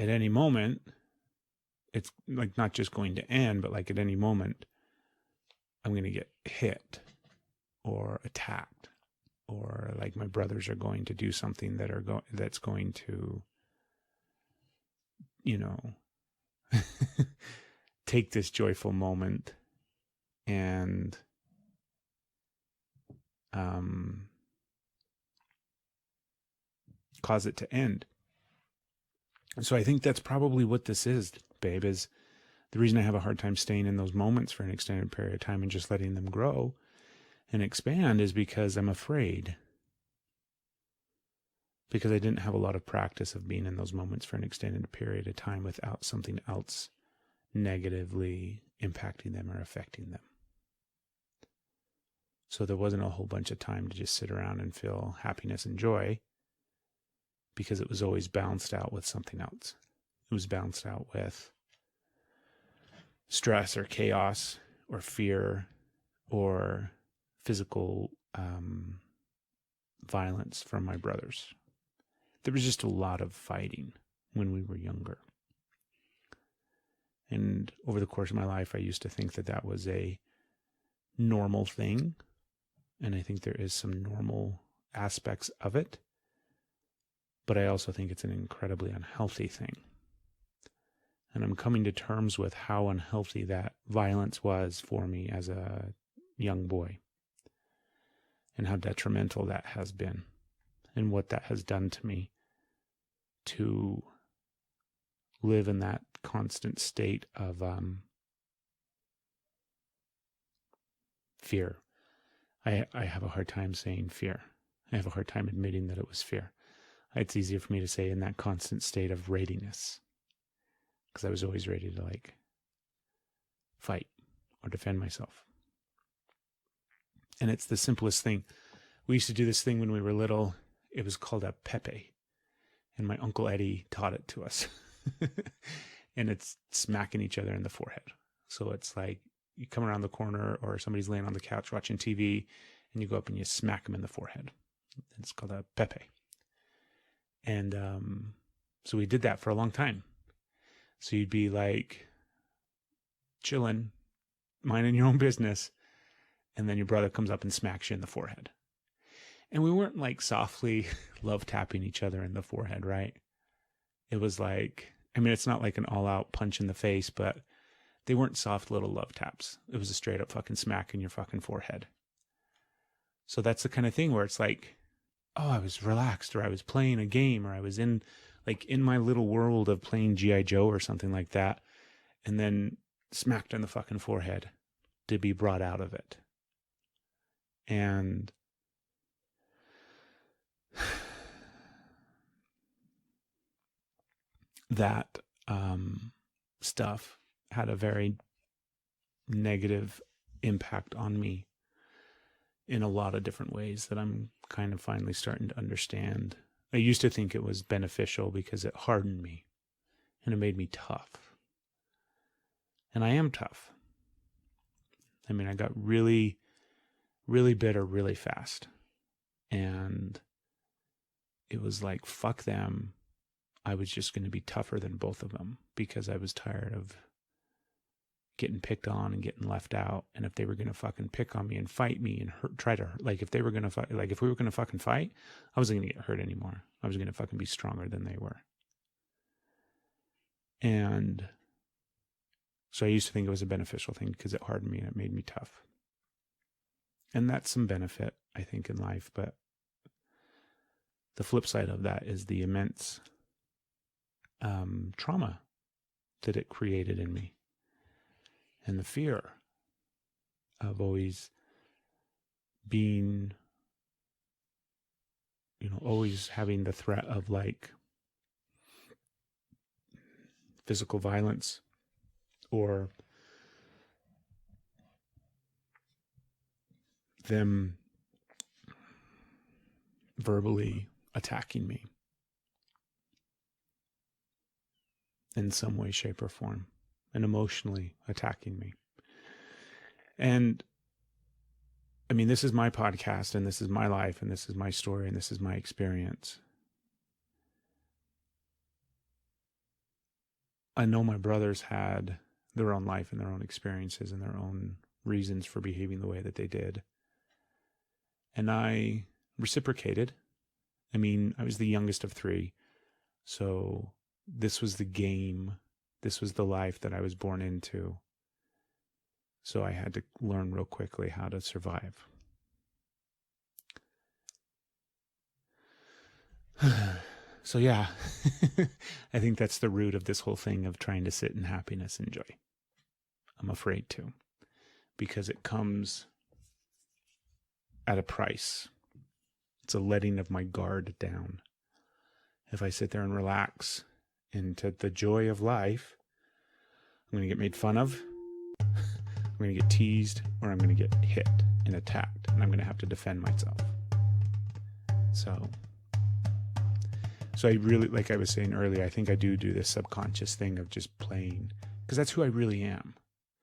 at any moment, it's like not just going to end, but like at any moment, I'm going to get hit or attacked, or like my brothers are going to do something that's going to, you know, take this joyful moment and cause it to end. So I think that's probably what this is, babe, is the reason I have a hard time staying in those moments for an extended period of time and just letting them grow and expand is because I'm afraid. Because I didn't have a lot of practice of being in those moments for an extended period of time without something else negatively impacting them or affecting them. So there wasn't a whole bunch of time to just sit around and feel happiness and joy, because it was always balanced out with something else. It was balanced out with stress or chaos or fear or physical violence from my brothers. There was just a lot of fighting when we were younger. And over the course of my life, I used to think that that was a normal thing. And I think there is some normal aspects of it. But I also think it's an incredibly unhealthy thing. And I'm coming to terms with how unhealthy that violence was for me as a young boy, and how detrimental that has been, and what that has done to me to live in that constant state of fear. I have a hard time saying fear. I have a hard time admitting that it was fear. It's easier for me to say in that constant state of readiness, because I was always ready to like fight or defend myself. And it's the simplest thing. We used to do this thing when we were little. It was called a Pepe. And my Uncle Eddie taught it to us. And it's smacking each other in the forehead. So it's like you come around the corner or somebody's laying on the couch watching TV and you go up and you smack them in the forehead. It's called a Pepe. And so we did that for a long time. So you'd be like chilling, minding your own business, and then your brother comes up and smacks you in the forehead. And we weren't like softly love tapping each other in the forehead, right? It was like, I mean, it's not like an all-out punch in the face, but they weren't soft little love taps. It was a straight up fucking smack in your fucking forehead. So that's the kind of thing where it's like, oh, I was relaxed, or I was playing a game, or I was in my little world of playing G.I. Joe or something like that, and then smacked in the fucking forehead to be brought out of it. And that stuff had a very negative impact on me in a lot of different ways that I'm kind of finally starting to understand. I used to think it was beneficial because it hardened me and it made me tough. And I am tough. I mean, I got really, really bitter really fast. And it was like, fuck them. I was just going to be tougher than both of them because I was tired of getting picked on and getting left out. And if they were going to fucking pick on me and fight me and if they were going to fight, like if we were going to fucking fight, I wasn't going to get hurt anymore. I was going to fucking be stronger than they were. And so I used to think it was a beneficial thing because it hardened me and it made me tough. And that's some benefit, I think, in life. But the flip side of that is the immense trauma that it created in me. And the fear of always being, always having the threat of like physical violence or them verbally attacking me in some way, shape, or form, and emotionally attacking me. And I mean, this is my podcast, and this is my life, and this is my story, and this is my experience. I know my brothers had their own life and their own experiences and their own reasons for behaving the way that they did. And I reciprocated. I mean, I was the youngest of three. So this was the game. This was the life that I was born into. So I had to learn real quickly how to survive. So yeah, I think that's the root of this whole thing of trying to sit in happiness and joy. I'm afraid to, because it comes at a price. It's a letting of my guard down. If I sit there and relax into the joy of life, I'm going to get made fun of, I'm going to get teased, or I'm going to get hit and attacked, and I'm going to have to defend myself. So I really, like I was saying earlier, I think I do this subconscious thing of just playing, because that's who I really am.